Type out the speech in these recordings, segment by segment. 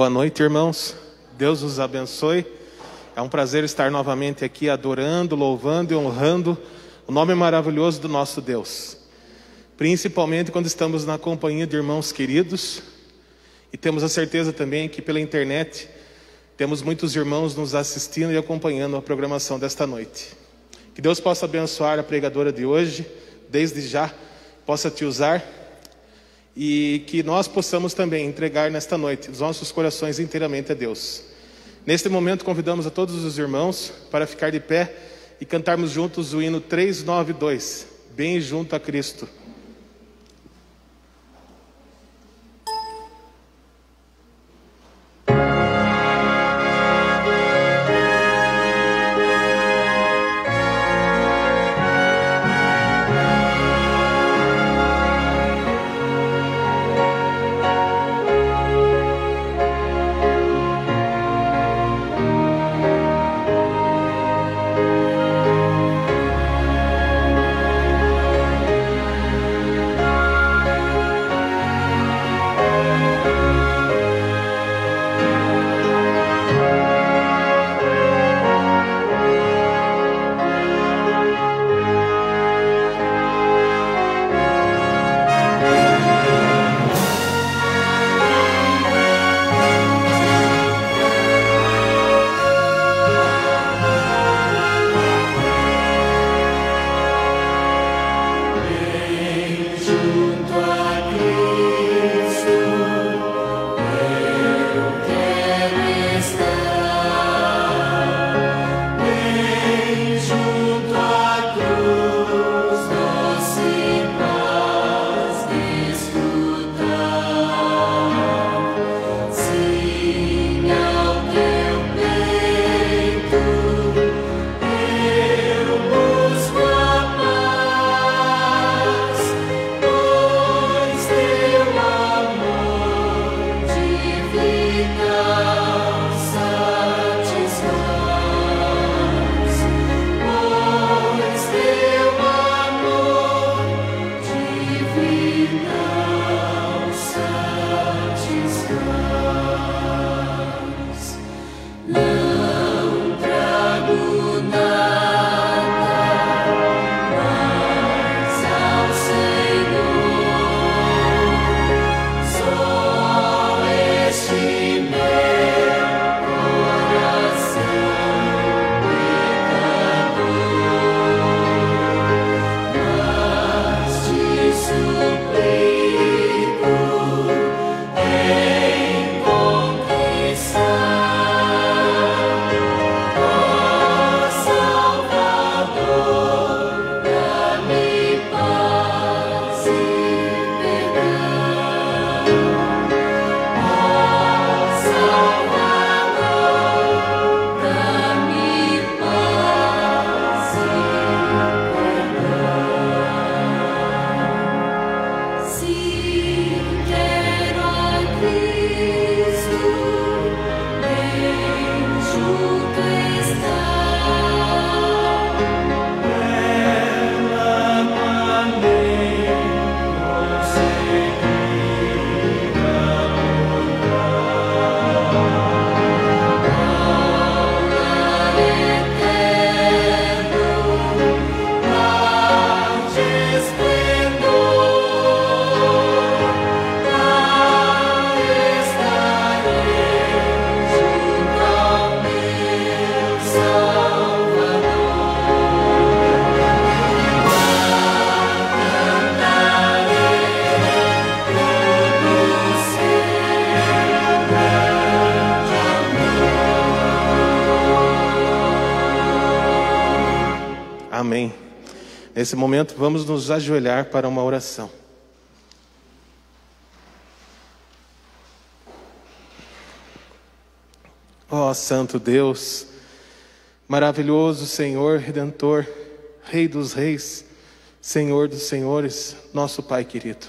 Boa noite, irmãos. Deus os abençoe. É um prazer estar novamente aqui adorando, louvando e honrando o nome maravilhoso do nosso Deus. Principalmente quando estamos na companhia de irmãos queridos. E temos a certeza também que pela internet temos muitos irmãos nos assistindo e acompanhando a programação desta noite. Que Deus possa abençoar a pregadora de hoje, desde já possa te usar. E que nós possamos também entregar nesta noite os nossos corações inteiramente a Deus. Neste momento convidamos a todos os irmãos para ficar de pé e cantarmos juntos o hino 392, Bem Junto a Cristo. Amém. Nesse momento vamos nos ajoelhar para uma oração. Ó Santo Deus, maravilhoso Senhor Redentor, Rei dos Reis, Senhor dos Senhores, nosso Pai querido.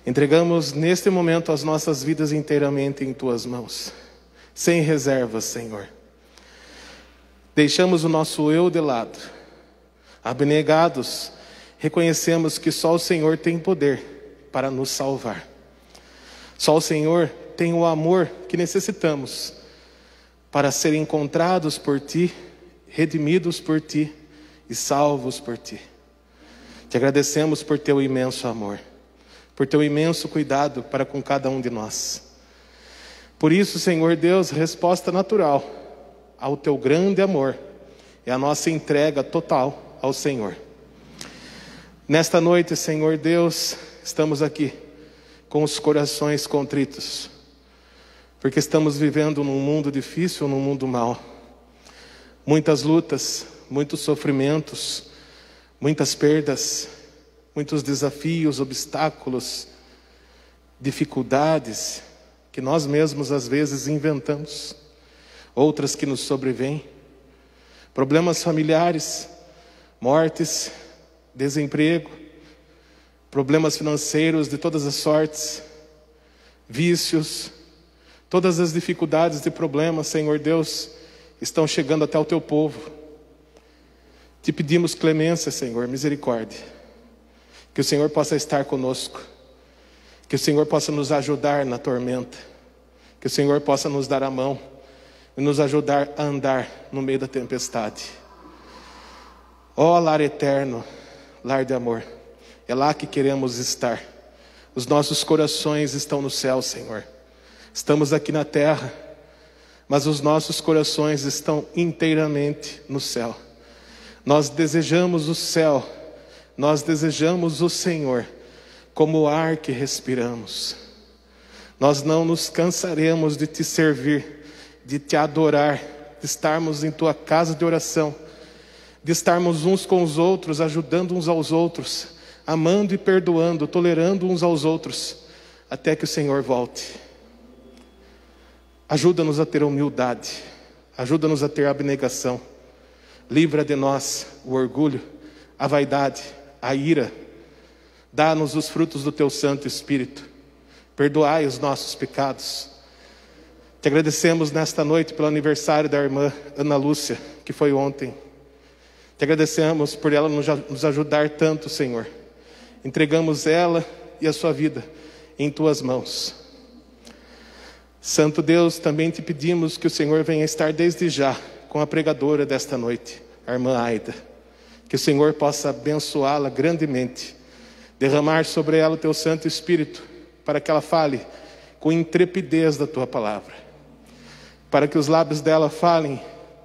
Entregamos neste momento as nossas vidas inteiramente em Tuas mãos, sem reservas, Senhor. Deixamos o nosso eu de lado. Abnegados, reconhecemos que só o Senhor tem poder para nos salvar. Só o Senhor tenham o amor que necessitamos para serem encontrados por Ti, redimidos por Ti e salvos por Ti. Te agradecemos por Teu imenso amor, por Teu imenso cuidado para com cada um de nós. Por isso, Senhor Deus, resposta natural ao Teu grande amor é a nossa entrega total ao Senhor. Nesta noite, Senhor Deus, estamos aqui com os corações contritos, porque estamos vivendo num mundo difícil, num mundo mau. Muitas lutas, muitos sofrimentos, muitas perdas, muitos desafios, obstáculos, dificuldades que nós mesmos às vezes inventamos, outras que nos sobrevêm, problemas familiares, mortes, desemprego, problemas financeiros de todas as sortes, vícios, todas as dificuldades e problemas, Senhor Deus, estão chegando até o Teu povo. Te pedimos clemência, Senhor, misericórdia. Que o Senhor possa estar conosco. Que o Senhor possa nos ajudar na tormenta. Que o Senhor possa nos dar a mão e nos ajudar a andar no meio da tempestade. Ó lar eterno, lar de amor, é lá que queremos estar. Os nossos corações estão no céu, Senhor. Estamos aqui na terra, mas os nossos corações estão inteiramente no céu. Nós desejamos o céu, nós desejamos o Senhor, como o ar que respiramos. Nós não nos cansaremos de Te servir, de Te adorar, de estarmos em Tua casa de oração, de estarmos uns com os outros, ajudando uns aos outros, amando e perdoando, tolerando uns aos outros, até que o Senhor volte. Ajuda-nos a ter humildade, ajuda-nos a ter abnegação. Livra de nós o orgulho, a vaidade, a ira. Dá-nos os frutos do Teu Santo Espírito. Perdoai os nossos pecados. Te agradecemos nesta noite pelo aniversário da irmã Ana Lúcia, que foi ontem. Te agradecemos por ela nos ajudar tanto, Senhor. Entregamos ela e a sua vida em Tuas mãos. Santo Deus, também Te pedimos que o Senhor venha estar desde já com a pregadora desta noite, a irmã Aida. Que o Senhor possa abençoá-la grandemente, derramar sobre ela o Teu Santo Espírito, para que ela fale com intrepidez da Tua palavra, para que os lábios dela falem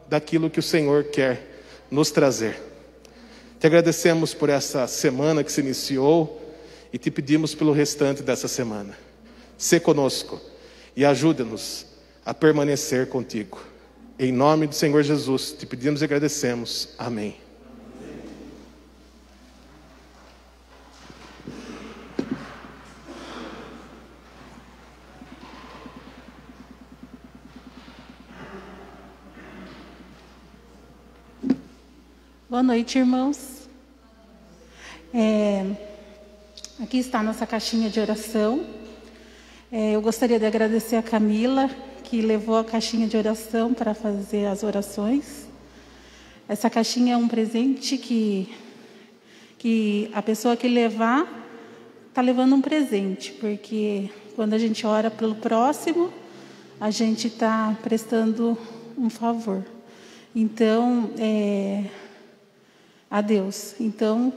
daquilo que o Senhor quer nos trazer. Te agradecemos por essa semana que se iniciou e Te pedimos pelo restante dessa semana. Sê conosco e ajuda-nos a permanecer contigo. Em nome do Senhor Jesus, Te pedimos e agradecemos. Amém. Boa noite, irmãos. Aqui está a nossa caixinha de oração. Eu gostaria de agradecer a Camila, que levou a caixinha de oração para fazer as orações. Essa caixinha é um presente que a pessoa que levar está levando um presente, porque quando a gente ora pelo próximo, a gente está prestando um favor. Então, a Deus. Então,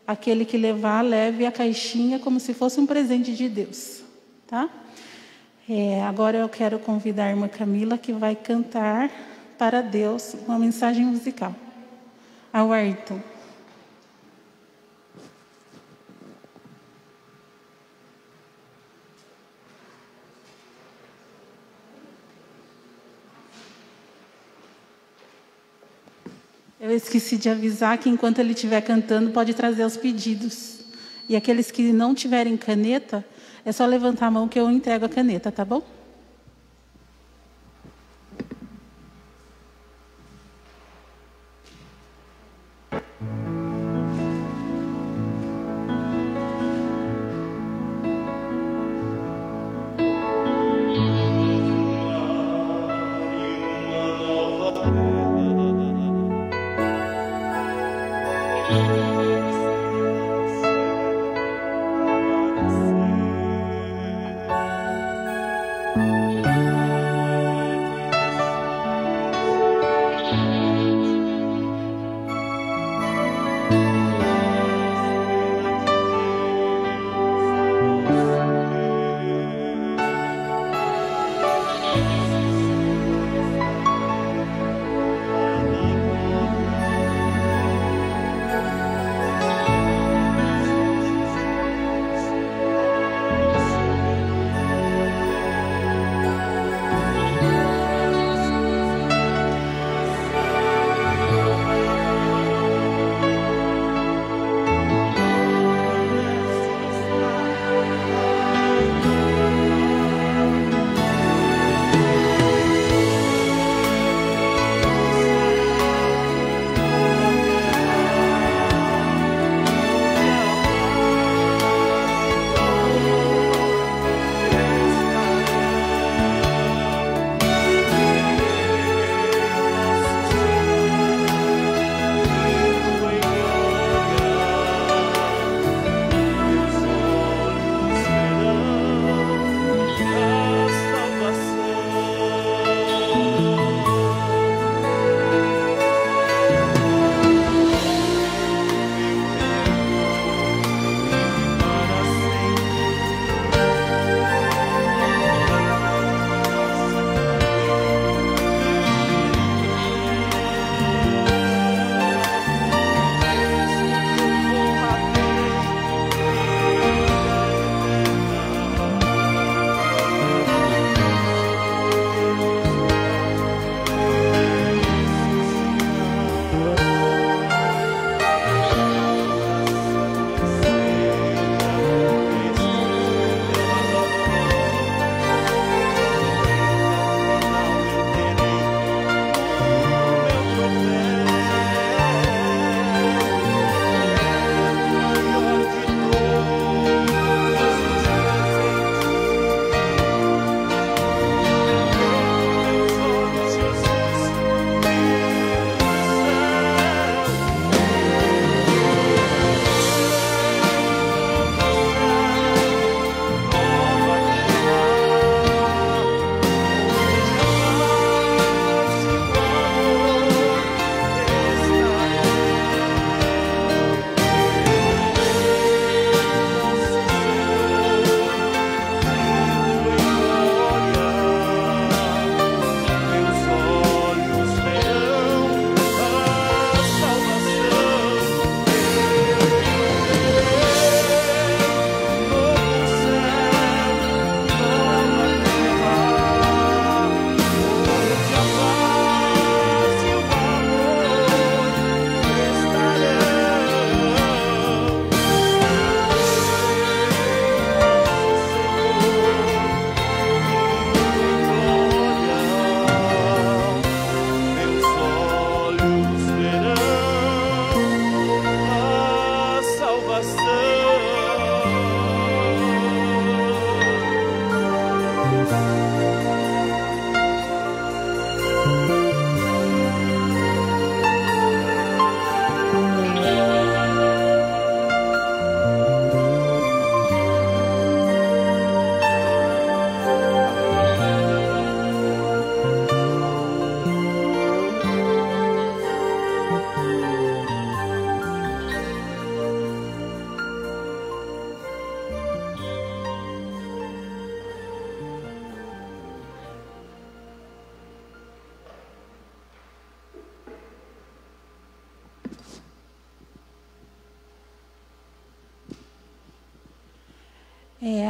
aquele que levar, leve a caixinha como se fosse um presente de Deus, tá? Agora eu quero convidar a irmã Camila, que vai cantar para Deus uma mensagem musical. Ao Ayrton. Eu esqueci de avisar que enquanto ele estiver cantando, pode trazer os pedidos. E aqueles que não tiverem caneta, é só levantar a mão que eu entrego a caneta, tá bom?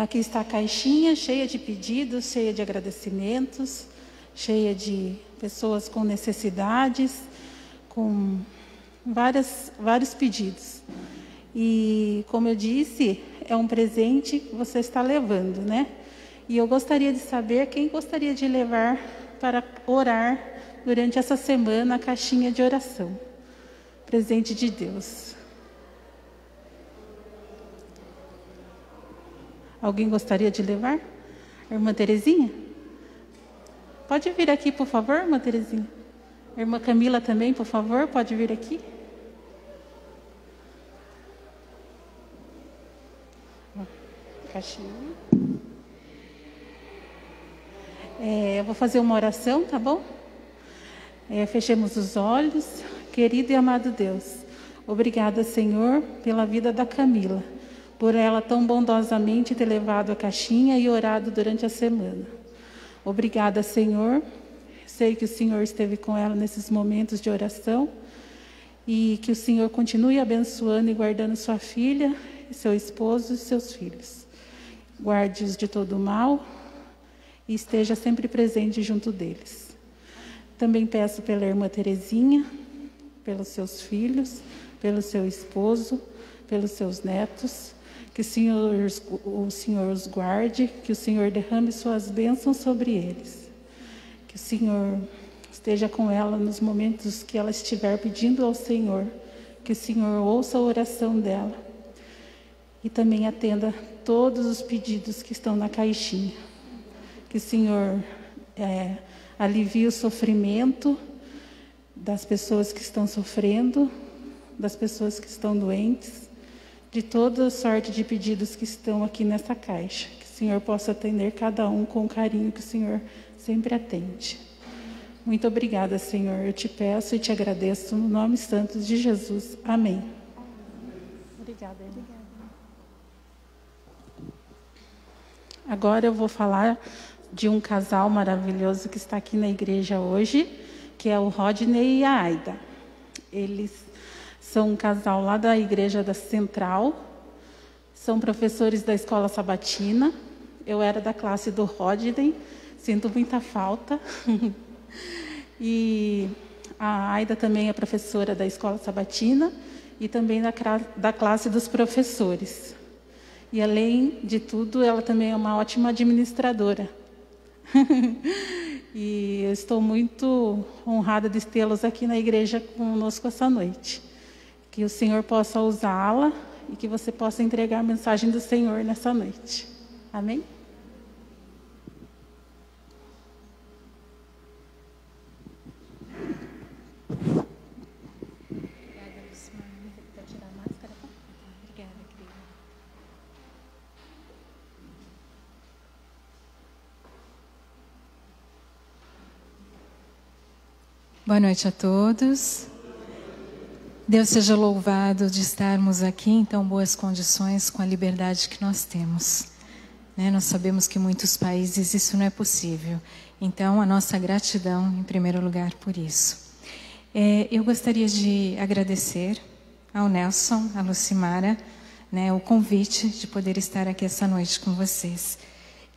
Aqui está a caixinha cheia de pedidos, cheia de agradecimentos, cheia de pessoas com necessidades, com vários pedidos. E, como eu disse, é um presente que você está levando, né? E eu gostaria de saber quem gostaria de levar para orar durante essa semana a caixinha de oração. Presente de Deus. Alguém gostaria de levar? A irmã Terezinha? Pode vir aqui, por favor, irmã Terezinha. A irmã Camila também, por favor, pode vir aqui. Caixinha. Eu vou fazer uma oração, tá bom? Fechemos os olhos. Querido e amado Deus, obrigada, Senhor, pela vida da Camila, por ela tão bondosamente ter levado a caixinha e orado durante a semana. Obrigada, Senhor. Sei que o Senhor esteve com ela nesses momentos de oração e que o Senhor continue abençoando e guardando sua filha, seu esposo e seus filhos. Guarde-os de todo mal e esteja sempre presente junto deles. Também peço pela irmã Terezinha, pelos seus filhos, pelo seu esposo, pelos seus netos, que o Senhor os guarde, que o Senhor derrame suas bênçãos sobre eles. Que o Senhor esteja com ela nos momentos que ela estiver pedindo ao Senhor, que o Senhor ouça a oração dela e também atenda todos os pedidos que estão na caixinha. Que o Senhor alivie o sofrimento das pessoas que estão sofrendo, das pessoas que estão doentes, de toda sorte de pedidos que estão aqui nessa caixa. Que o Senhor possa atender cada um com o carinho que o Senhor sempre atende. Muito obrigada, Senhor. Eu te peço e te agradeço no nome santo de Jesus. Amém. Obrigada, irmã. Agora eu vou falar de um casal maravilhoso que está aqui na igreja hoje, que é o Rodney e a Aida. Eles são um casal lá da igreja da Central, são professores da escola sabatina. Eu era da classe do Rodney, sinto muita falta. E a Aida também é professora da escola sabatina e também da classe dos professores. E além de tudo, ela também é uma ótima administradora. E eu estou muito honrada de tê-los aqui na igreja conosco essa noite. Que o Senhor possa usá-la e que você possa entregar a mensagem do Senhor nessa noite. Amém? Boa noite a todos. Deus seja louvado de estarmos aqui em tão boas condições com a liberdade que nós temos. Nós sabemos que em muitos países isso não é possível. Então, a nossa gratidão em primeiro lugar por isso. Eu gostaria de agradecer ao Nelson, à Lucimara, o convite de poder estar aqui essa noite com vocês.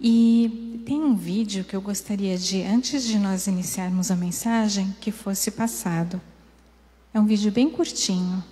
E tem um vídeo que eu gostaria de, antes de nós iniciarmos a mensagem, que fosse passado. É um vídeo bem curtinho.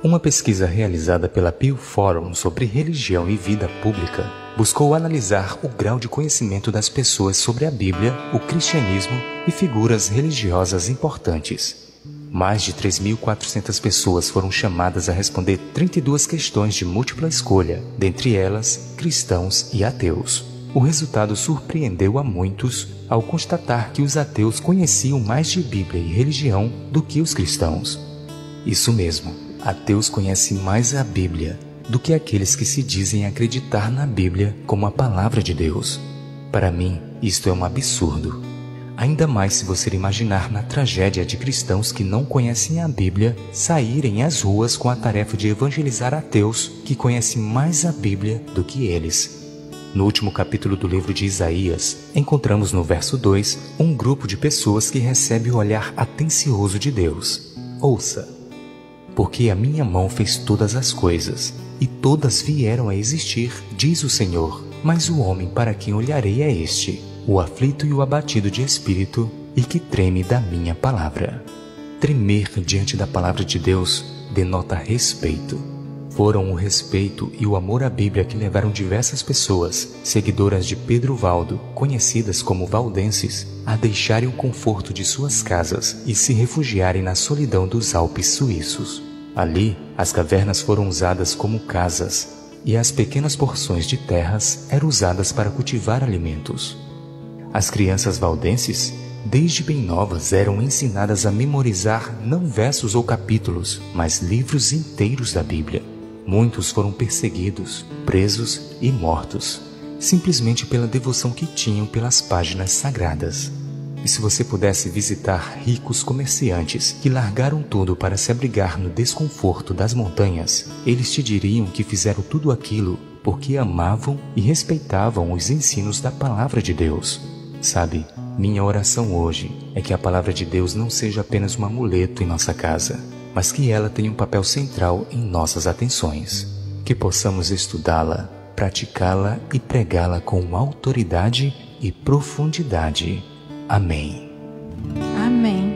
Uma pesquisa realizada pela Pew Forum sobre religião e vida pública buscou analisar o grau de conhecimento das pessoas sobre a Bíblia, o cristianismo e figuras religiosas importantes. Mais de 3.400 pessoas foram chamadas a responder 32 questões de múltipla escolha, dentre elas, cristãos e ateus. O resultado surpreendeu a muitos ao constatar que os ateus conheciam mais de Bíblia e religião do que os cristãos. Isso mesmo, ateus conhecem mais a Bíblia do que aqueles que se dizem acreditar na Bíblia como a palavra de Deus. Para mim, isto é um absurdo. Ainda mais se você imaginar na tragédia de cristãos que não conhecem a Bíblia saírem às ruas com a tarefa de evangelizar ateus que conhecem mais a Bíblia do que eles. No último capítulo do livro de Isaías, encontramos no verso 2 um grupo de pessoas que recebe o olhar atencioso de Deus. Ouça. porque a minha mão fez todas as coisas, e todas vieram a existir, diz o Senhor. Mas o homem para quem olharei é este, o aflito e o abatido de espírito, e que treme da minha palavra. Tremer diante da palavra de Deus denota respeito. Foram o respeito e o amor à Bíblia que levaram diversas pessoas, seguidoras de Pedro Valdo, conhecidas como valdenses, a deixarem o conforto de suas casas e se refugiarem na solidão dos Alpes suíços. Ali, as cavernas foram usadas como casas, e as pequenas porções de terras eram usadas para cultivar alimentos. As crianças valdenses, desde bem novas, eram ensinadas a memorizar não versos ou capítulos, mas livros inteiros da Bíblia. Muitos foram perseguidos, presos e mortos, simplesmente pela devoção que tinham pelas páginas sagradas. E se você pudesse visitar ricos comerciantes que largaram tudo para se abrigar no desconforto das montanhas, eles te diriam que fizeram tudo aquilo porque amavam e respeitavam os ensinos da Palavra de Deus. Sabe, minha oração hoje é que a Palavra de Deus não seja apenas um amuleto em nossa casa, mas que ela tenha um papel central em nossas atenções. Que possamos estudá-la, praticá-la e pregá-la com autoridade e profundidade. Amém. Amém.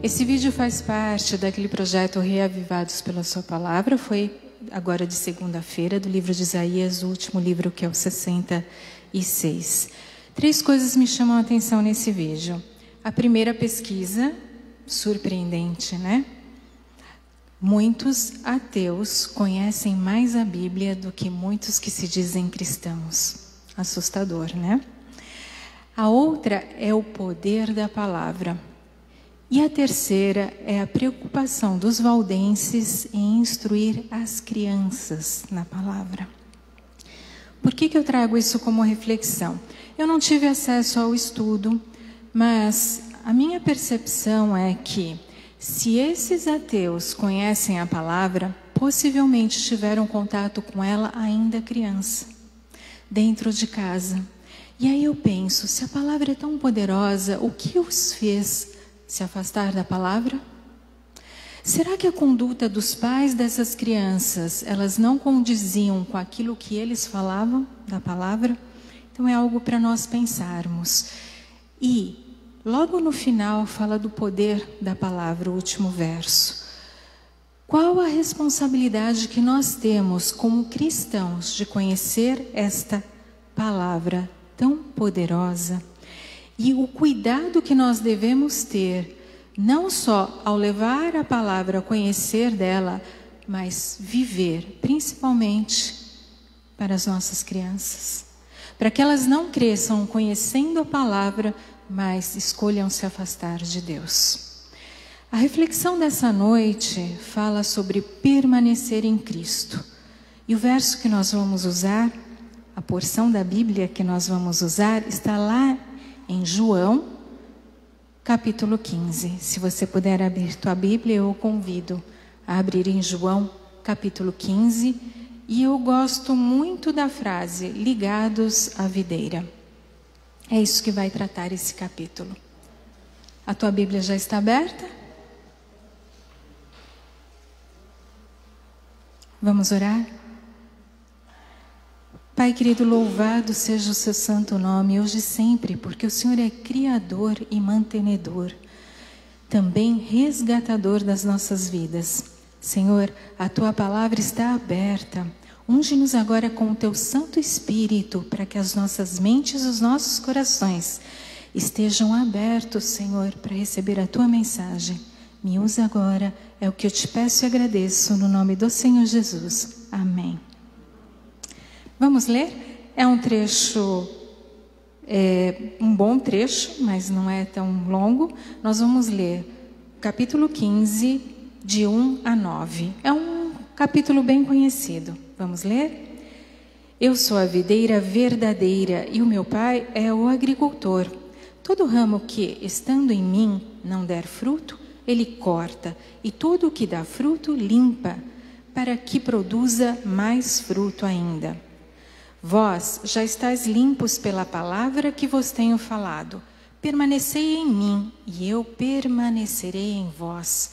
Esse vídeo faz parte daquele projeto Reavivados pela Sua Palavra. Foi agora de segunda-feira, do livro de Isaías, o último livro, que é o 66. 3 coisas me chamam a atenção nesse vídeo. A primeira pesquisa, surpreendente, né? Muitos ateus conhecem mais a Bíblia do que muitos que se dizem cristãos. Assustador, né? A outra é o poder da palavra. E a terceira é a preocupação dos valdenses em instruir as crianças na palavra. Por que eu trago isso como reflexão? Eu não tive acesso ao estudo, mas a minha percepção é que, se esses ateus conhecem a palavra, possivelmente tiveram contato com ela ainda criança, dentro de casa. E aí eu penso, se a palavra é tão poderosa, o que os fez se afastar da palavra? Será que a conduta dos pais dessas crianças, elas não condiziam com aquilo que eles falavam da palavra? Então é algo para nós pensarmos. E logo no final fala do poder da palavra, o último verso. Qual a responsabilidade que nós temos como cristãos de conhecer esta palavra tão poderosa? E o cuidado que nós devemos ter, não só ao levar a palavra a conhecer dela, mas viver, principalmente para as nossas crianças. Para que elas não cresçam conhecendo a palavra, mas escolham se afastar de Deus. A reflexão dessa noite fala sobre permanecer em Cristo. E o verso que nós vamos usar, a porção da Bíblia que nós vamos usar, está lá em João, capítulo 15. Se você puder abrir tua Bíblia, eu o convido a abrir em João, capítulo 15. E eu gosto muito da frase, ligados à videira. É isso que vai tratar esse capítulo. A tua Bíblia já está aberta? Vamos orar? Pai querido, louvado seja o seu santo nome, hoje e sempre, porque o Senhor é Criador e mantenedor, também resgatador das nossas vidas. Senhor, a tua palavra está aberta. Unge-nos agora com o teu Santo Espírito, para que as nossas mentes e os nossos corações estejam abertos, Senhor, para receber a tua mensagem. Me usa agora, é o que eu te peço e agradeço, no nome do Senhor Jesus. Amém. Vamos ler? É um trecho, um bom trecho, mas não é tão longo. Nós vamos ler capítulo 15, de 1 a 9. É um capítulo bem conhecido. Vamos ler? Eu sou a videira verdadeira e o meu pai é o agricultor. Todo ramo que, estando em mim, não der fruto, ele corta, e tudo o que dá fruto limpa, para que produza mais fruto ainda. Vós já estáis limpos pela palavra que vos tenho falado. Permanecei em mim, e eu permanecerei em vós.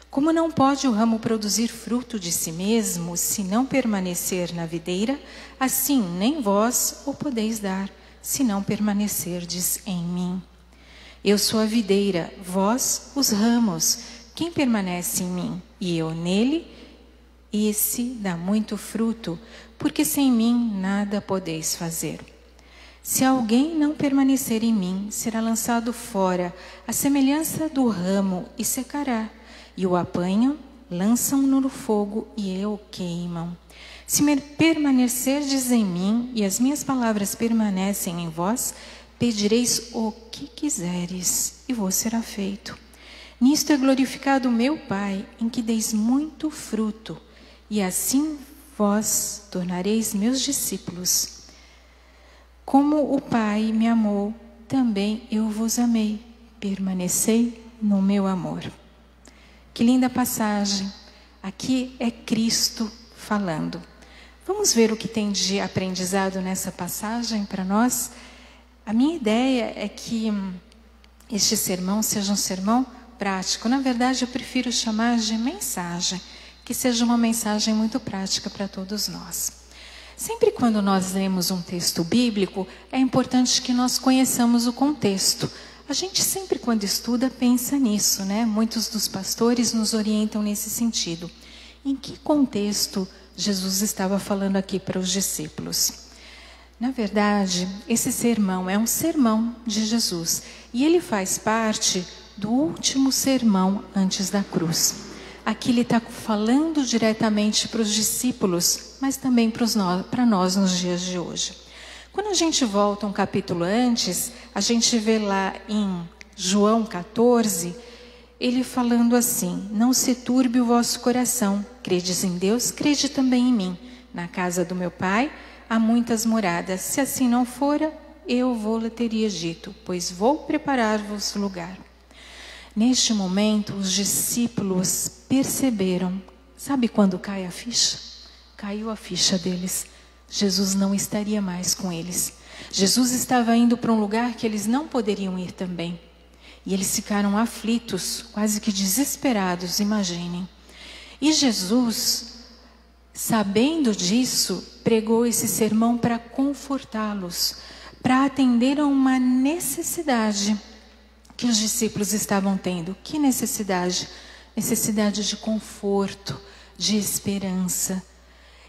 Como não pode o ramo produzir fruto de si mesmo, se não permanecer na videira, assim nem vós o podeis dar, se não permanecerdes em mim. Eu sou a videira, vós os ramos. Quem permanece em mim e eu nele, esse dá muito fruto, porque sem mim nada podeis fazer. Se alguém não permanecer em mim, será lançado fora, à semelhança do ramo, e secará. E o apanham, lançam-no no fogo e o queimam. Se permanecerdes em mim e as minhas palavras permanecem em vós, pedireis o que quiseres e vos será feito. Nisto é glorificado o meu Pai, em que deis muito fruto, e assim vós tornareis meus discípulos. Como o Pai me amou, também eu vos amei. Permanecei no meu amor. Que linda passagem. Aqui é Cristo falando. Vamos ver o que tem de aprendizado nessa passagem para nós? A minha ideia é que este sermão seja um sermão prático. Na verdade, eu prefiro chamar de mensagem, que seja uma mensagem muito prática para todos nós. Sempre quando nós lemos um texto bíblico, é importante que nós conheçamos o contexto. A gente sempre, quando estuda, pensa nisso, né? Muitos dos pastores nos orientam nesse sentido. Em que contexto Jesus estava falando aqui para os discípulos? Na verdade, esse sermão é um sermão de Jesus. E ele faz parte do último sermão antes da cruz. Aqui ele está falando diretamente para os discípulos, mas também para nós nos dias de hoje. Quando a gente volta um capítulo antes, a gente vê lá em João 14, ele falando assim: não se turbe o vosso coração, credes em Deus, crede também em mim. Na casa do meu Pai há muitas moradas, se assim não fora, eu vou-lhe teria dito, pois vou preparar-vos lugar. Neste momento, os discípulos perceberam, sabe quando cai a ficha? Caiu a ficha deles. Jesus não estaria mais com eles. Jesus estava indo para um lugar que eles não poderiam ir também. E eles ficaram aflitos, quase que desesperados, imaginem. E Jesus, sabendo disso, pregou esse sermão para confortá-los, para atender a uma necessidade que os discípulos estavam tendo. Que necessidade? Necessidade de conforto, de esperança.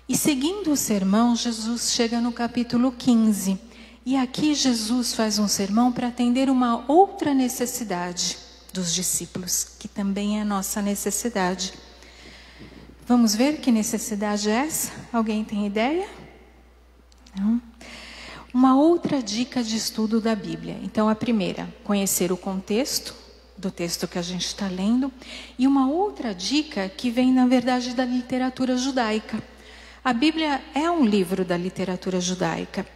E seguindo o sermão, Jesus chega no capítulo 15. E aqui Jesus faz um sermão para atender uma outra necessidade dos discípulos, que também é a nossa necessidade. Vamos ver que necessidade é essa? Alguém tem ideia? Não? Uma outra dica de estudo da Bíblia. Então, a primeira, conhecer o contexto do texto que a gente está lendo. E uma outra dica que vem, na verdade, da literatura judaica. A Bíblia é um livro da literatura judaica.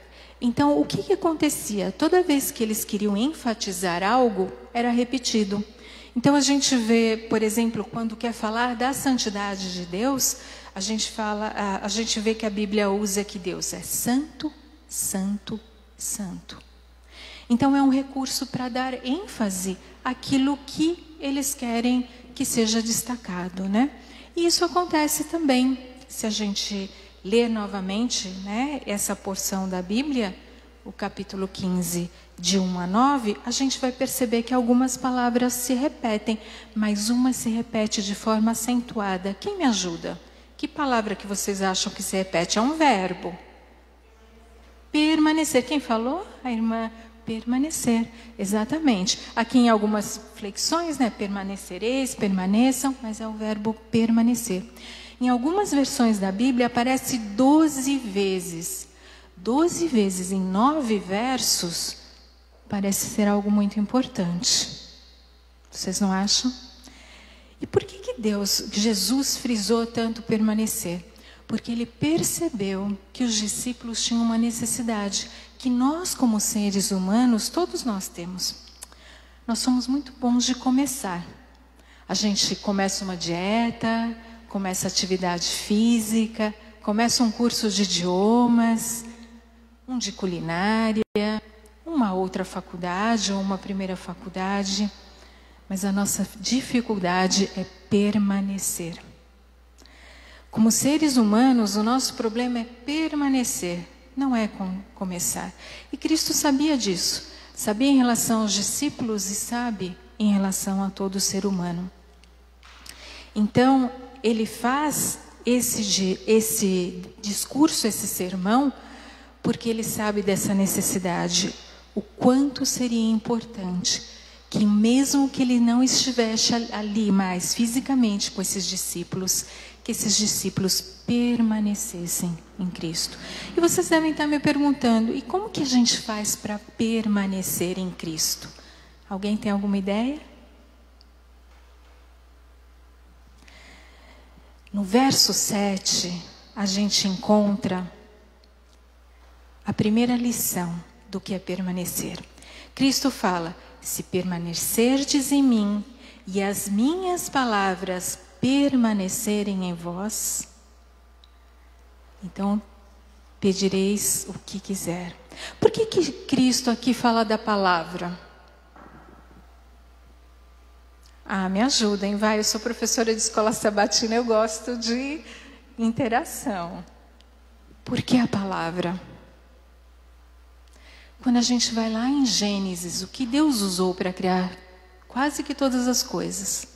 Então, o que acontecia? Toda vez que eles queriam enfatizar algo, era repetido. Então, a gente vê, por exemplo, quando quer falar da santidade de Deus, a gente vê que a Bíblia usa que Deus é santo, santo, santo. Então, é um recurso para dar ênfase àquilo que eles querem que seja destacado, né? E isso acontece também, se a gente ler novamente, né, essa porção da Bíblia, o capítulo 15, de 1 a 9, a gente vai perceber que algumas palavras se repetem, mas uma se repete de forma acentuada. Quem me ajuda? Que palavra que vocês acham que se repete? É um verbo. Permanecer. Quem falou? A irmã. Permanecer. Exatamente. Aqui em algumas flexões, né? Permanecereis, permaneçam, mas é o verbo permanecer. Em algumas versões da Bíblia aparece 12 vezes. 12 vezes em 9 versos parece ser algo muito importante. Vocês não acham? E por que Jesus frisou tanto permanecer? Porque ele percebeu que os discípulos tinham uma necessidade que nós, como seres humanos, todos nós temos. Nós somos muito bons de começar. A gente começa uma dieta, começa atividade física, começa um curso de idiomas, um de culinária, uma outra faculdade ou uma primeira faculdade. mas a nossa dificuldade é permanecer. Como seres humanos, o nosso problema é permanecer, não é começar. E Cristo sabia disso, sabia em relação aos discípulos e sabe em relação a todo ser humano. Então, ele faz esse discurso, esse sermão, porque ele sabe dessa necessidade, o quanto seria importante que mesmo que ele não estivesse ali mais fisicamente com esses discípulos, que esses discípulos permanecessem em Cristo. E vocês devem estar me perguntando, e como que a gente faz para permanecer em Cristo? Alguém tem alguma ideia? No verso 7, a gente encontra a primeira lição do que é permanecer. Cristo fala: se permanecerdes em mim e as minhas palavras permanecerem em vós, então pedireis o que quiser. Por que Cristo aqui fala da palavra? Me ajudem, vai. Eu sou professora de escola sabatina, eu gosto de interação. Por que a palavra? Quando a gente vai lá em Gênesis, o que Deus usou para criar quase que todas as coisas?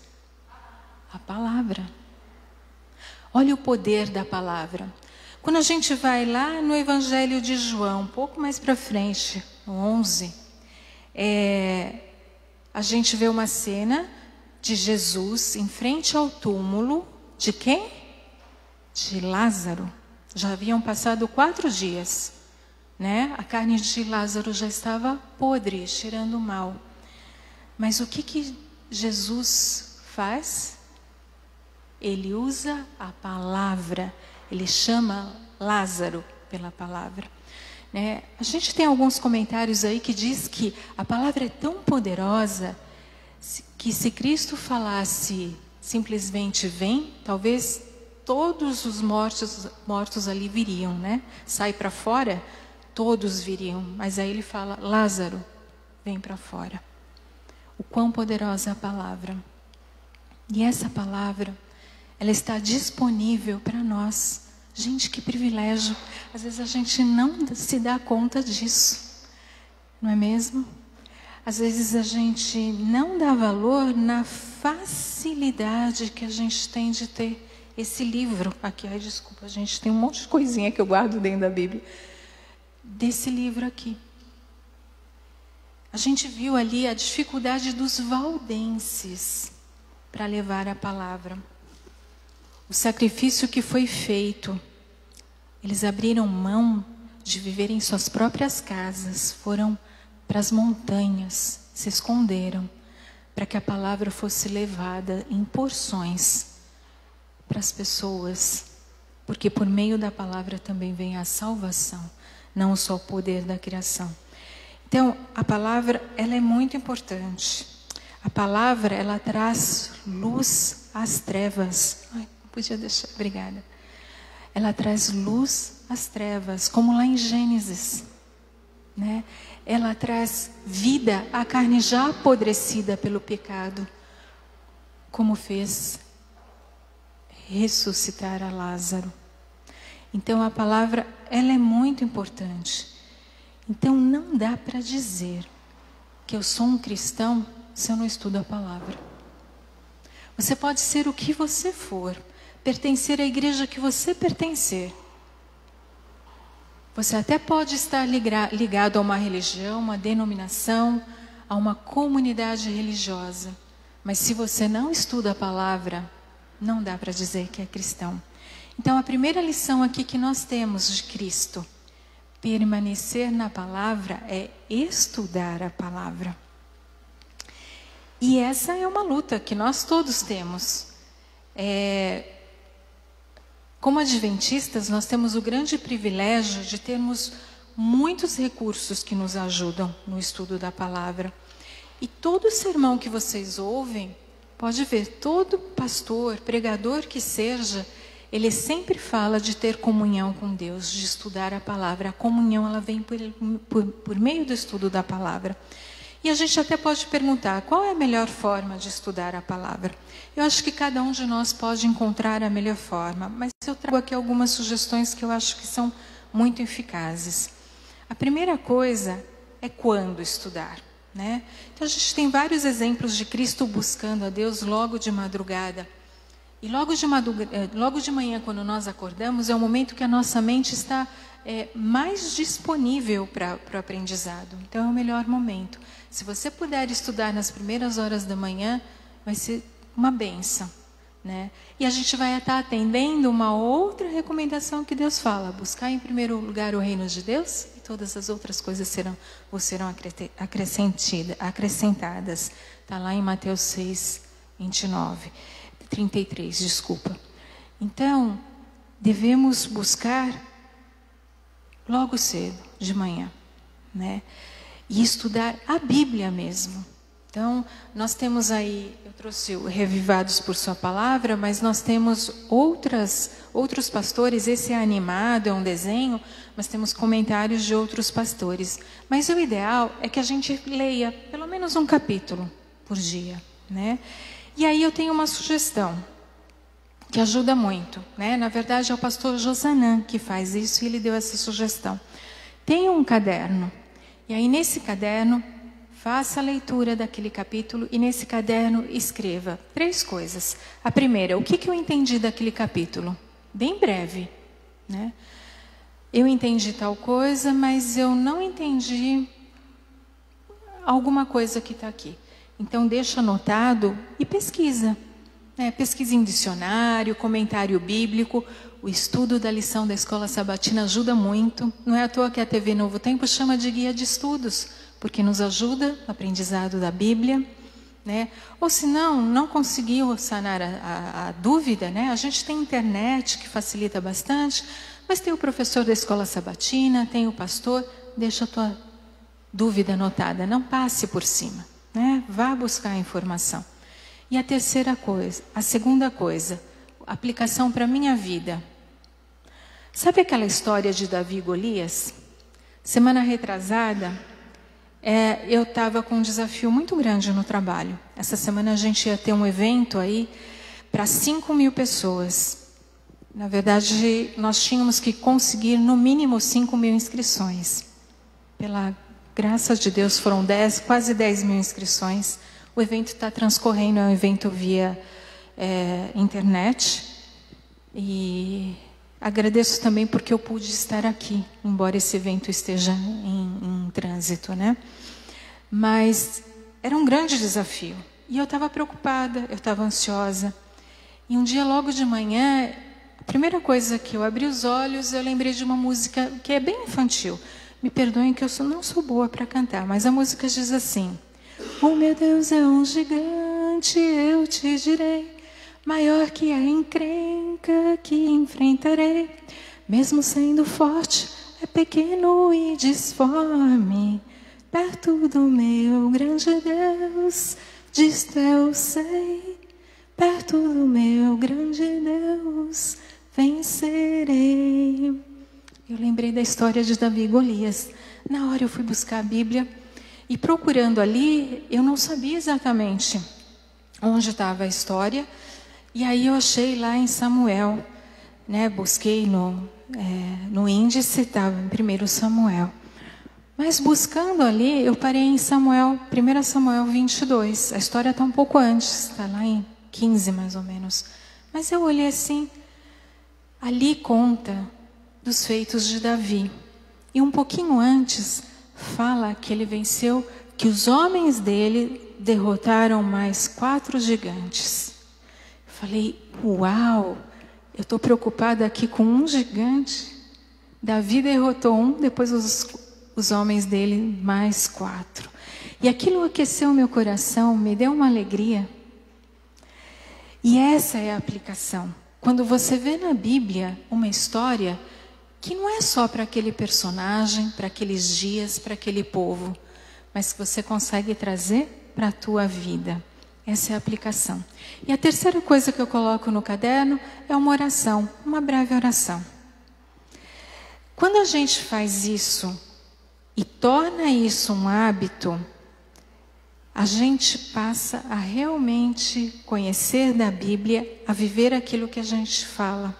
A palavra. Olha o poder da palavra. Quando a gente vai lá no Evangelho de João, um pouco mais para frente, no 11, a gente vê uma cena de Jesus em frente ao túmulo de quem? De Lázaro. Já haviam passado 4 dias, né? A carne de Lázaro já estava podre, cheirando mal. Mas o que Jesus faz? Ele usa a palavra, ele chama Lázaro pela palavra. Né? A gente tem alguns comentários aí que diz que a palavra é tão poderosa que se Cristo falasse simplesmente vem, talvez todos os mortos ali viriam, né? Sai para fora, todos viriam. Mas aí ele fala, Lázaro, vem para fora. O quão poderosa é a palavra. E essa palavra, ela está disponível para nós. Gente, que privilégio. Às vezes a gente não se dá conta disso. Não é mesmo? Às vezes a gente não dá valor na facilidade que a gente tem de ter esse livro. Aqui, desculpa, a gente tem um monte de coisinha que eu guardo dentro da Bíblia. Desse livro aqui. A gente viu ali a dificuldade dos valdenses para levar a palavra. O sacrifício que foi feito. Eles abriram mão de viver em suas próprias casas, foram para as montanhas, se esconderam, para que a palavra fosse levada em porções para as pessoas, porque por meio da palavra também vem a salvação, não só o poder da criação. Então, a palavra, ela é muito importante. A palavra, ela traz luz às trevas. Ai, não podia deixar, obrigada. Ela traz luz às trevas, como lá em Gênesis, né? Ela traz vida à carne já apodrecida pelo pecado, como fez ressuscitar a Lázaro. Então a palavra, ela é muito importante. Então não dá para dizer que eu sou um cristão se eu não estudo a palavra. Você pode ser o que você for, pertencer à igreja que você pertencer. Você até pode estar ligado a uma religião, uma denominação, a uma comunidade religiosa. Mas se você não estuda a palavra, não dá para dizer que é cristão. Então a primeira lição aqui que nós temos de Cristo, permanecer na palavra é estudar a palavra. E essa é uma luta que nós todos temos. Como adventistas, nós temos o grande privilégio de termos muitos recursos que nos ajudam no estudo da palavra. E todo sermão que vocês ouvem, pode ver, todo pastor, pregador que seja, ele sempre fala de ter comunhão com Deus, de estudar a palavra. A comunhão, ela vem por meio do estudo da palavra. E E a gente até pode perguntar, qual é a melhor forma de estudar a palavra? Eu acho que cada um de nós pode encontrar a melhor forma, mas eu trago aqui algumas sugestões que eu acho que são muito eficazes. A primeira coisa é quando estudar, né? Então a gente tem vários exemplos de Cristo buscando a Deus logo de madrugada. E logo de manhã, quando nós acordamos, é o momento que a nossa mente está mais disponível para o aprendizado. Então é o melhor momento. Se você puder estudar nas primeiras horas da manhã, vai ser uma bênção, né? E a gente vai estar atendendo uma outra recomendação que Deus fala: buscar em primeiro lugar o reino de Deus e todas as outras coisas serão acrescentadas. Está lá em Mateus 6, 33, desculpa. Então, devemos buscar logo cedo, de manhã, né? E estudar a Bíblia mesmo. Então, nós temos aí, eu trouxe o Revivados por Sua Palavra, mas nós temos outros pastores. Esse é animado, é um desenho, mas temos comentários de outros pastores. Mas o ideal é que a gente leia pelo menos um capítulo por dia, né? E aí eu tenho uma sugestão que ajuda muito, né? Na verdade é o pastor Josanã que faz isso e ele deu essa sugestão. Tenha um caderno, e aí nesse caderno faça a leitura daquele capítulo e nesse caderno escreva 3 coisas. A primeira, o que eu entendi daquele capítulo? Bem breve, né? Eu entendi tal coisa, mas eu não entendi alguma coisa que está aqui. Então deixa anotado e pesquisa. Pesquisa em dicionário, comentário bíblico. O estudo da lição da Escola Sabatina ajuda muito. Não é à toa que a TV Novo Tempo chama de guia de estudos, porque nos ajuda no aprendizado da Bíblia, né? Ou se não conseguiu sanar a dúvida, né? A gente tem internet que facilita bastante, mas tem o professor da Escola Sabatina, tem o pastor, deixa a tua dúvida anotada, não passe por cima, né? Vá buscar a informação. E a segunda coisa, aplicação para a minha vida. Sabe aquela história de Davi e Golias? Semana retrasada, eu estava com um desafio muito grande no trabalho. Essa semana a gente ia ter um evento aí para 5.000 pessoas. Na verdade, nós tínhamos que conseguir no mínimo 5.000 inscrições. Pela graça de Deus, foram quase 10.000 inscrições. O evento está transcorrendo, é um evento via internet. E agradeço também porque eu pude estar aqui, embora esse evento esteja em trânsito, né? Mas era um grande desafio. E eu estava preocupada, eu estava ansiosa. E um dia, logo de manhã, a primeira coisa que eu abri os olhos, eu lembrei de uma música que é bem infantil. Me perdoem que eu não sou boa para cantar, mas a música diz assim: "Oh, meu Deus é um gigante, eu te direi, maior que a encrenca que enfrentarei. Mesmo sendo forte, é pequeno e disforme. Perto do meu grande Deus, disto eu sei. Perto do meu grande Deus, vencerei." Eu lembrei da história de Davi e Golias. Na hora eu fui buscar a Bíblia e procurando ali, eu não sabia exatamente onde estava a história. E aí eu achei lá em Samuel, né? Busquei no índice, estava em 1 Samuel. Mas buscando ali, eu parei em 1 Samuel 22. A história está um pouco antes, está lá em 15 mais ou menos. Mas eu olhei assim, ali conta dos feitos de Davi. E um pouquinho antes, fala que ele venceu, que os homens dele derrotaram mais 4 gigantes. Falei, uau, eu estou preocupada aqui com um gigante. Davi derrotou um, depois os homens dele mais 4. E aquilo aqueceu meu coração, me deu uma alegria. E essa é a aplicação. Quando você vê na Bíblia uma história que não é só para aquele personagem, para aqueles dias, para aquele povo, mas que você consegue trazer para a tua vida. Essa é a aplicação. E a terceira coisa que eu coloco no caderno é uma oração, uma breve oração. Quando a gente faz isso e torna isso um hábito, a gente passa a realmente conhecer da Bíblia, a viver aquilo que a gente fala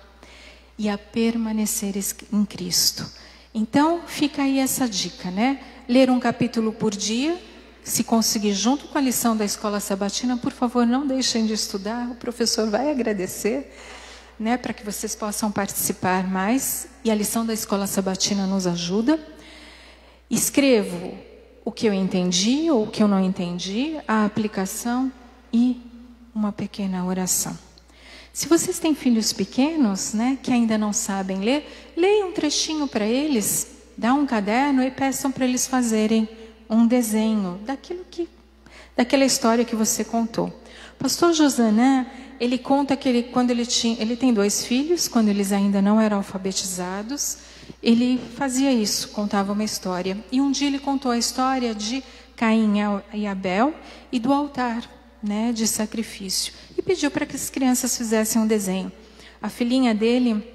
e a permanecer em Cristo. Então, fica aí essa dica, né? Ler um capítulo por dia, se conseguir junto com a lição da Escola Sabatina, por favor, não deixem de estudar, o professor vai agradecer, né, para que vocês possam participar mais, e a lição da Escola Sabatina nos ajuda. Escrevo o que eu entendi ou o que eu não entendi, a aplicação e uma pequena oração. Se vocês têm filhos pequenos, né, que ainda não sabem ler, leiam um trechinho para eles, dá um caderno e peçam para eles fazerem um desenho daquela história que você contou. O pastor Josanã, ele conta que quando ele tem 2 filhos, quando eles ainda não eram alfabetizados, ele fazia isso, contava uma história. E um dia ele contou a história de Caim e Abel e do altar, né, de sacrifício. E pediu para que as crianças fizessem um desenho. A filhinha dele,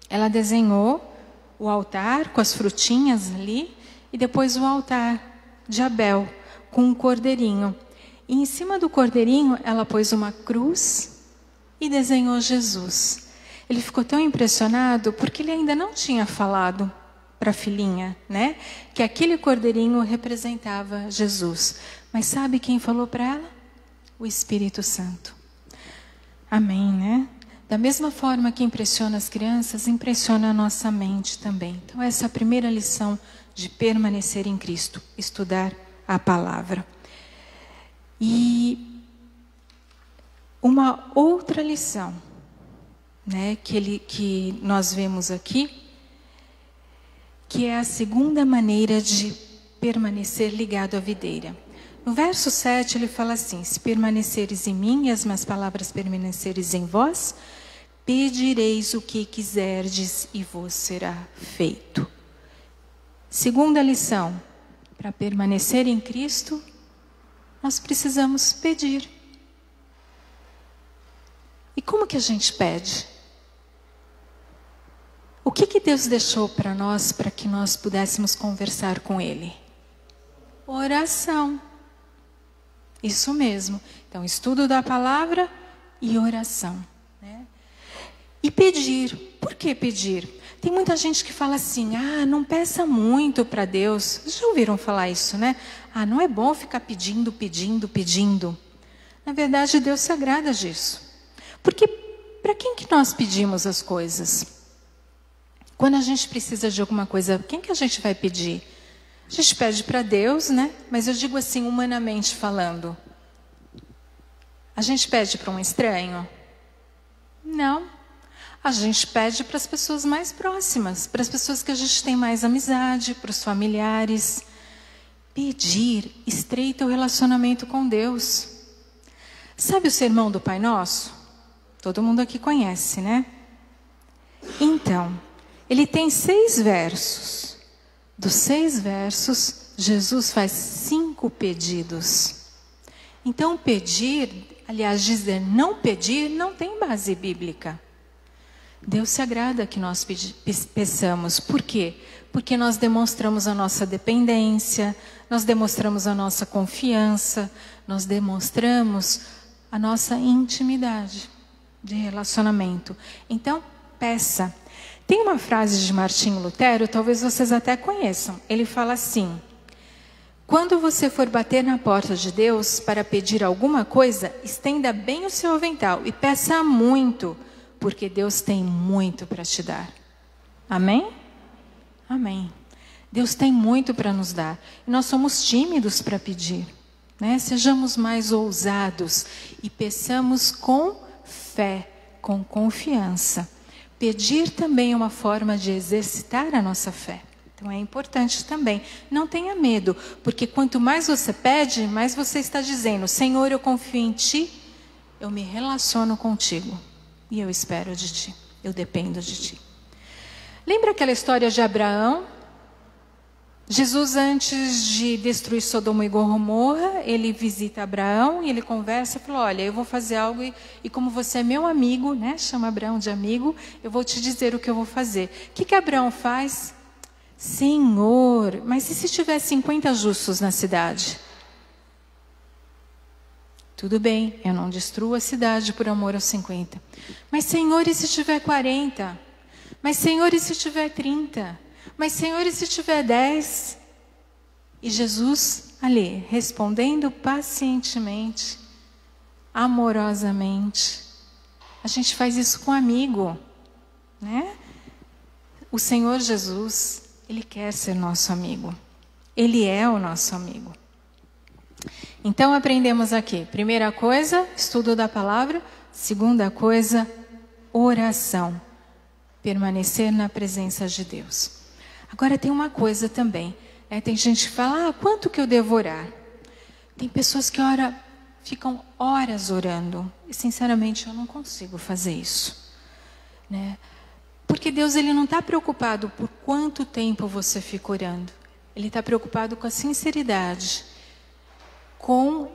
ela desenhou o altar com as frutinhas ali e depois o altar de Abel com um cordeirinho. E em cima do cordeirinho ela pôs uma cruz e desenhou Jesus. Ele ficou tão impressionado porque ele ainda não tinha falado para a filhinha, né, que aquele cordeirinho representava Jesus. Mas sabe quem falou para ela? O Espírito Santo. Amém, né? Da mesma forma que impressiona as crianças, impressiona a nossa mente também. Então essa é a primeira lição de permanecer em Cristo, estudar a palavra. E uma outra lição, né, que nós vemos aqui, que é a segunda maneira de permanecer ligado à videira. No verso 7 ele fala assim: se permaneceres em mim e as minhas palavras permaneceres em vós, pedireis o que quiserdes e vos será feito. Segunda lição, para permanecer em Cristo, nós precisamos pedir. E como que a gente pede? O que Deus deixou para nós para que nós pudéssemos conversar com Ele? Oração. Isso mesmo. Então, estudo da palavra e oração, né? E pedir. Por que pedir? Tem muita gente que fala assim: não peça muito para Deus. Vocês já ouviram falar isso, né? Não é bom ficar pedindo, pedindo, pedindo. Na verdade, Deus se agrada disso. Porque para quem que nós pedimos as coisas? Quando a gente precisa de alguma coisa, quem que a gente vai pedir? A gente pede para Deus, né? Mas eu digo assim, humanamente falando. A gente pede para um estranho? Não. A gente pede para as pessoas mais próximas, para as pessoas que a gente tem mais amizade, para os familiares. Pedir estreita o relacionamento com Deus. Sabe o sermão do Pai Nosso? Todo mundo aqui conhece, né? Então, ele tem 6 versos. Dos 6 versos, Jesus faz 5 pedidos. Então, pedir, aliás, dizer não pedir, não tem base bíblica. Deus se agrada que nós peçamos. Por quê? Porque nós demonstramos a nossa dependência, nós demonstramos a nossa confiança, nós demonstramos a nossa intimidade de relacionamento. Então, peça. Tem uma frase de Martinho Lutero, talvez vocês até conheçam. Ele fala assim: quando você for bater na porta de Deus para pedir alguma coisa, estenda bem o seu avental e peça muito, porque Deus tem muito para te dar. Amém? Amém. Deus tem muito para nos dar. E nós somos tímidos para pedir, né? Sejamos mais ousados e peçamos com fé, com confiança. Pedir também é uma forma de exercitar a nossa fé. Então é importante também. Não tenha medo, porque quanto mais você pede, mais você está dizendo: Senhor, eu confio em Ti, eu me relaciono contigo e eu espero de Ti, eu dependo de Ti. Lembra aquela história de Abraão? Jesus, antes de destruir Sodoma e Gomorra, ele visita Abraão e ele conversa e fala: olha, eu vou fazer algo e como você é meu amigo, né? Chama Abraão de amigo, eu vou te dizer o que eu vou fazer. O que Abraão faz? Senhor, mas e se tiver 50 justos na cidade? Tudo bem, eu não destruo a cidade por amor aos 50. Mas, Senhor, e se tiver 40? Mas, Senhor, e se tiver 30? Mas, Senhor, e se tiver 10? E Jesus, ali, respondendo pacientemente, amorosamente. A gente faz isso com um amigo, né? O Senhor Jesus, Ele quer ser nosso amigo. Ele é o nosso amigo. Então, aprendemos aqui. Primeira coisa, estudo da palavra. Segunda coisa, oração. Permanecer na presença de Deus. Agora, tem uma coisa também. Tem gente que fala, quanto que eu devo orar? Tem pessoas que ficam horas orando. E, sinceramente, eu não consigo fazer isso. Né? Porque Deus, Ele não está preocupado por quanto tempo você fica orando. Ele está preocupado com a sinceridade, com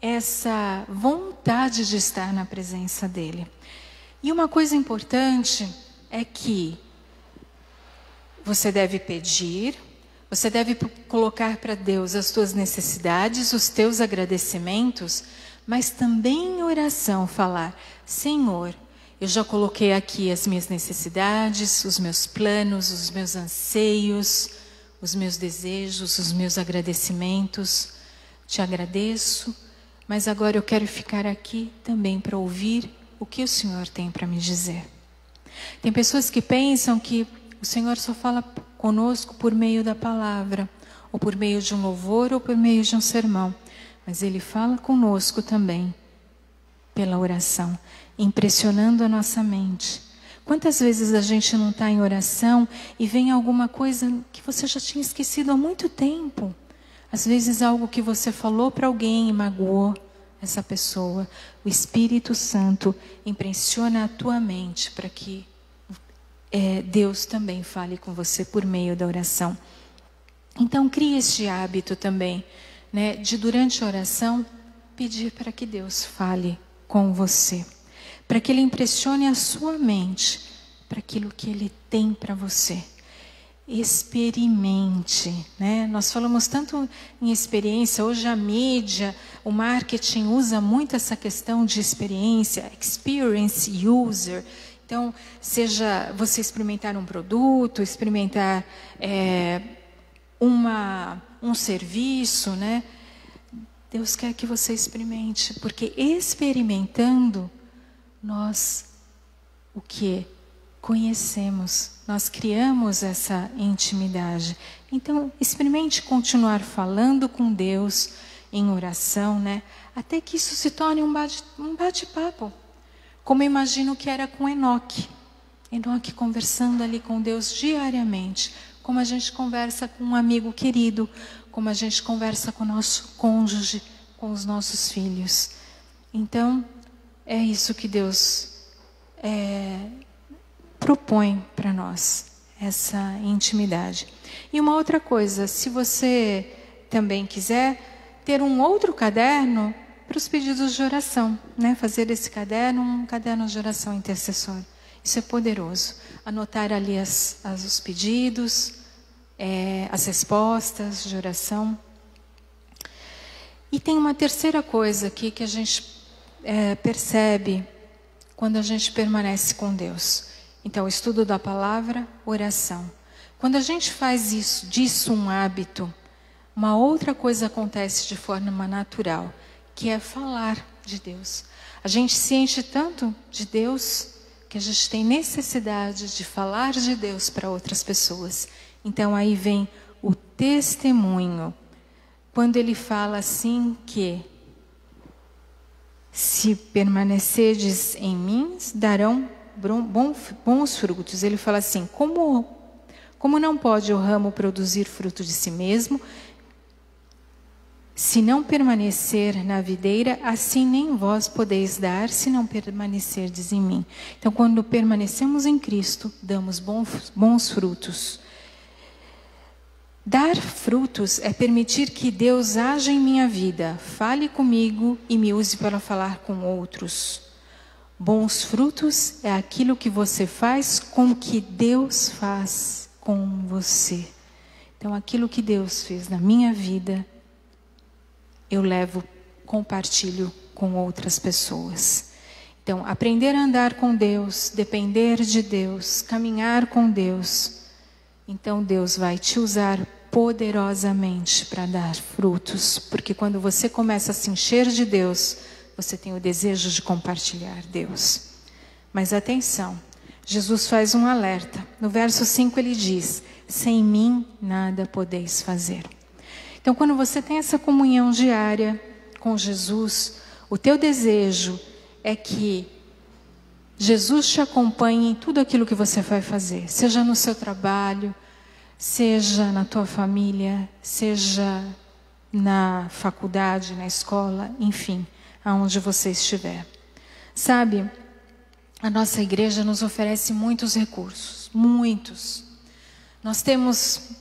essa vontade de estar na presença dEle. E uma coisa importante é que você deve pedir, você deve colocar para Deus as tuas necessidades, os teus agradecimentos, mas também em oração falar, Senhor, eu já coloquei aqui as minhas necessidades, os meus planos, os meus anseios, os meus desejos, os meus agradecimentos. Te agradeço, mas agora eu quero ficar aqui também para ouvir o que o Senhor tem para me dizer. Tem pessoas que pensam que o Senhor só fala conosco por meio da palavra, ou por meio de um louvor, ou por meio de um sermão. Mas Ele fala conosco também pela oração, impressionando a nossa mente. Quantas vezes a gente não está em oração e vem alguma coisa que você já tinha esquecido há muito tempo? Às vezes algo que você falou para alguém e magoou essa pessoa. O Espírito Santo impressiona a tua mente para que Deus também fale com você por meio da oração. Então crie este hábito também, né, de durante a oração pedir para que Deus fale com você. Para que Ele impressione a sua mente para aquilo que Ele tem para você. Experimente, né? Nós falamos tanto em experiência, hoje a mídia, o marketing usa muito essa questão de experiência, experience user. Então, seja você experimentar um produto, experimentar um serviço, né? Deus quer que você experimente, porque experimentando, nós o que conhecemos, nós criamos essa intimidade. Então, experimente continuar falando com Deus em oração, né? Até que isso se torne um bate-papo. Como eu imagino que era com Enoque. Enoque conversando ali com Deus diariamente. Como a gente conversa com um amigo querido. Como a gente conversa com o nosso cônjuge, com os nossos filhos. Então, é isso que Deus propõe para nós, essa intimidade. E uma outra coisa, se você também quiser ter um outro caderno para os pedidos de oração, né? Fazer esse caderno, um caderno de oração intercessório. Isso é poderoso. Anotar ali os pedidos, as respostas de oração. E tem uma terceira coisa aqui que a gente percebe quando a gente permanece com Deus. Então, estudo da palavra, oração. Quando a gente faz disso um hábito, uma outra coisa acontece de forma natural, que é falar de Deus. A gente se enche tanto de Deus que a gente tem necessidade de falar de Deus para outras pessoas. Então, aí vem o testemunho. Quando ele fala assim que se permanecerdes em mim, darão bons frutos. Ele fala assim, como não pode o ramo produzir fruto de si mesmo, se não permanecer na videira, assim nem vós podeis dar, se não permanecerdes em mim. Então, quando permanecemos em Cristo, damos bons frutos. Dar frutos é permitir que Deus haja em minha vida, fale comigo e me use para falar com outros. Bons frutos é aquilo que você faz com o que Deus faz com você. Então, aquilo que Deus fez na minha vida, eu levo compartilho com outras pessoas. Então, aprender a andar com Deus, depender de Deus, caminhar com Deus, então Deus vai te usar poderosamente para dar frutos, porque quando você começa a se encher de Deus, você tem o desejo de compartilhar Deus. Mas atenção, Jesus faz um alerta. No verso 5 ele diz: sem mim nada podeis fazer. Então, quando você tem essa comunhão diária com Jesus, o teu desejo é que Jesus te acompanhe em tudo aquilo que você vai fazer, seja no seu trabalho, seja na tua família, seja na faculdade, na escola, enfim, aonde você estiver. Sabe, a nossa igreja nos oferece muitos recursos, muitos. Nós temos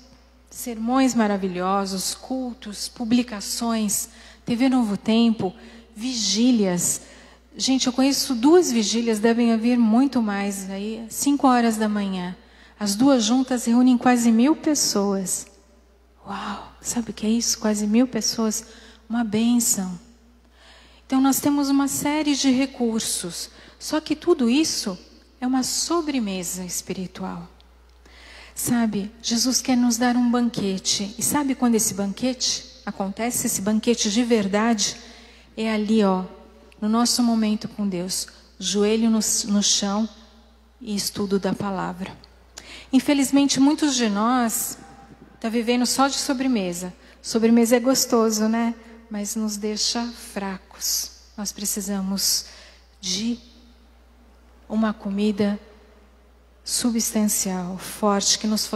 sermões maravilhosos, cultos, publicações, TV Novo Tempo, vigílias. Gente, eu conheço 2 vigílias, devem haver muito mais, aí, 5 horas da manhã. As 2 juntas reúnem quase 1000 pessoas. Uau, sabe o que é isso? Quase 1000 pessoas, uma bênção. Então nós temos uma série de recursos, só que tudo isso é uma sobremesa espiritual. Sabe, Jesus quer nos dar um banquete, e sabe quando esse banquete acontece, esse banquete de verdade? É ali, ó, no nosso momento com Deus, joelho no chão e estudo da palavra. Infelizmente, muitos de nós estão vivendo só de sobremesa. Sobremesa é gostoso, né? Mas nos deixa fracos. Nós precisamos de uma comida substancial, forte, que nos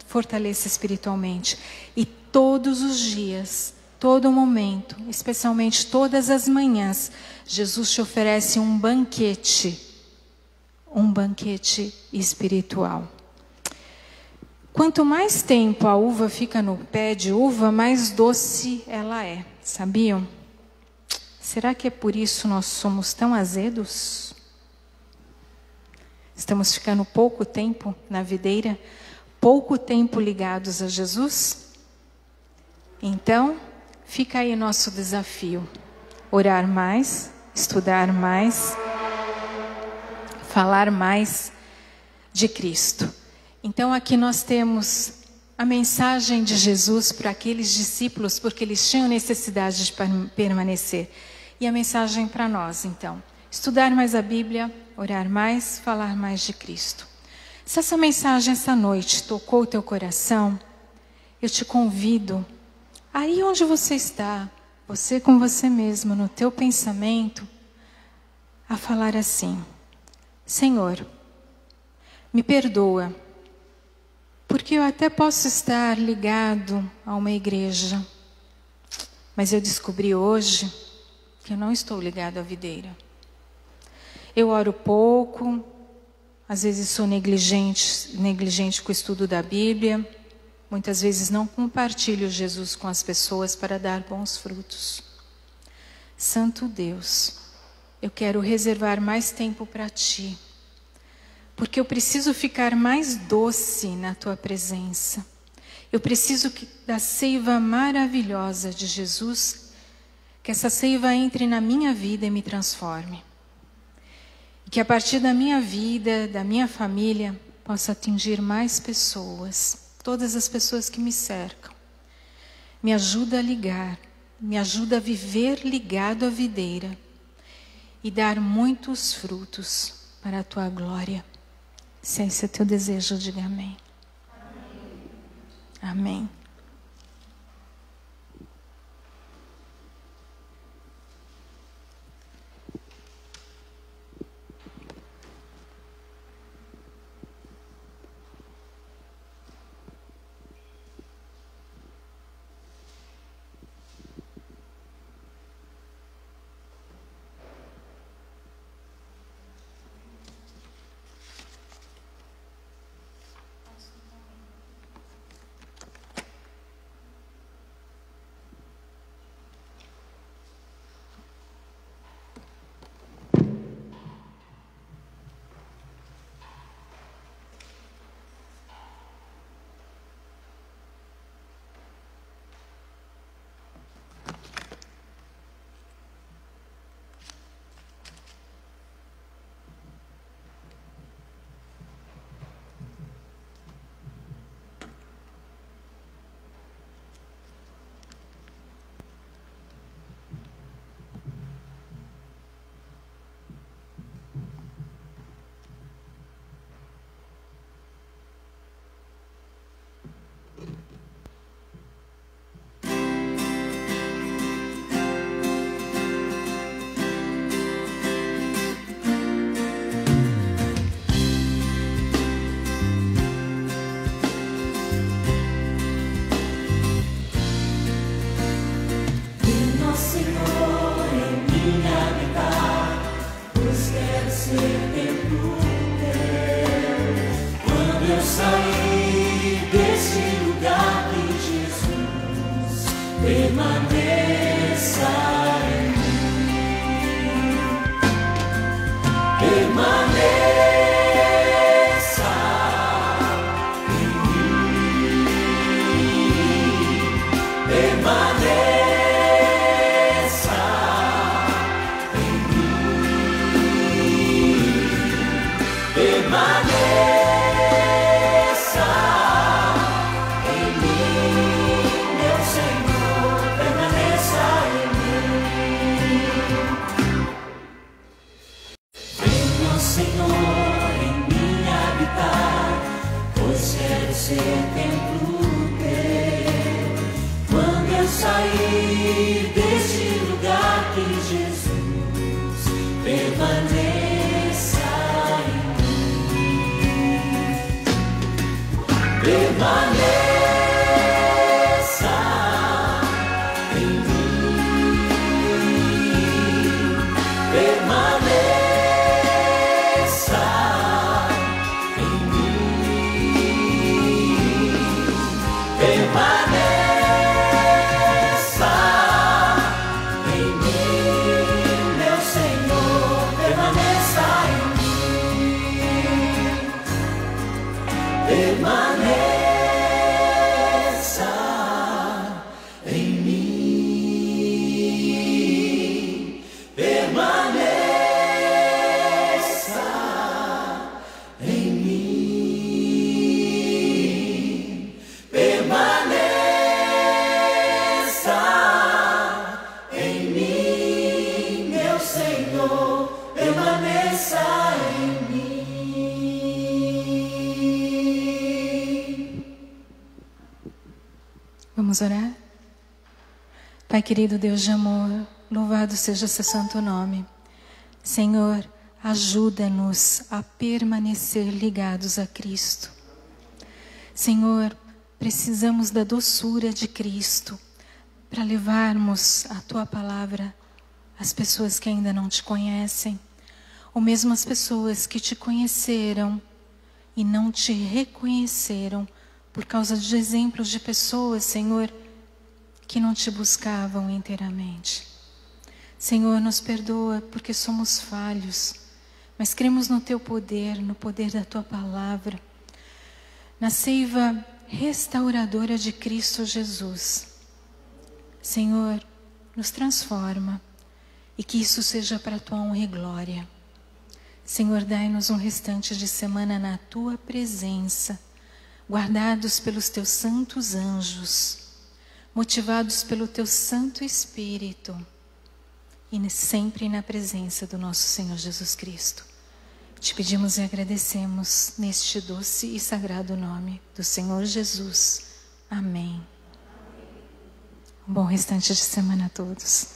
fortaleça espiritualmente. E todos os dias, todo momento, especialmente todas as manhãs, Jesus te oferece um banquete espiritual. Quanto mais tempo a uva fica no pé de uva, mais doce ela é. Sabiam? Será que é por isso nós somos tão azedos? Estamos ficando pouco tempo na videira, pouco tempo ligados a Jesus? Então, fica aí nosso desafio: orar mais, estudar mais, falar mais de Cristo. Então aqui nós temos a mensagem de Jesus para aqueles discípulos, porque eles tinham necessidade de permanecer. E a mensagem para nós, então: estudar mais a Bíblia, orar mais, falar mais de Cristo. Se essa mensagem essa noite tocou o teu coração, eu te convido, aí onde você está, você com você mesmo, no teu pensamento, a falar assim: Senhor, me perdoa, porque eu até posso estar ligado a uma igreja, mas eu descobri hoje que eu não estou ligado à videira. Eu oro pouco, às vezes sou negligente com o estudo da Bíblia, muitas vezes não compartilho Jesus com as pessoas para dar bons frutos. Santo Deus, eu quero reservar mais tempo para Ti, porque eu preciso ficar mais doce na Tua presença. Eu preciso da seiva maravilhosa de Jesus, que essa seiva entre na minha vida e me transforme. E que a partir da minha vida, da minha família, possa atingir mais pessoas, todas as pessoas que me cercam. Me ajuda a ligar, me ajuda a viver ligado à videira e dar muitos frutos para a Tua glória. Se esse é teu desejo, diga amém. Amém. ser templo teu. Quando eu sair desse lugar, que Jesus permaneça em mim. Permaneça em mim. Permaneça em mim. Permaneça em mim, meu Senhor, permaneça em mim. Venha, Senhor, em mim habitar, pois quero ser templo teu. Quando eu sair deste lugar, que Jesus permaneça em mim. Permaneça em mim. Permaneça em mim. Permaneça em mim, meu Senhor, permaneça em mim. Permaneça em mim. Permaneça em mim. Permaneça em mim, meu Senhor, permaneça em mim. Vamos orar? Pai querido, Deus de amor, louvado seja seu santo nome. Senhor, ajuda-nos a permanecer ligados a Cristo. Senhor, precisamos da doçura de Cristo para levarmos a Tua palavra às pessoas que ainda não Te conhecem, ou mesmo às pessoas que Te conheceram e não Te reconheceram por causa de exemplos de pessoas, Senhor, que não Te buscavam inteiramente. Senhor, nos perdoa porque somos falhos, mas cremos no Teu poder, no poder da Tua palavra, na seiva restauradora de Cristo Jesus. Senhor, nos transforma e que isso seja para a Tua honra e glória. Senhor, dai-nos um restante de semana na Tua presença, guardados pelos Teus santos anjos, motivados pelo Teu Santo Espírito e sempre na presença do nosso Senhor Jesus Cristo. Te pedimos e agradecemos neste doce e sagrado nome do Senhor Jesus. Amém. Um bom restante de semana a todos.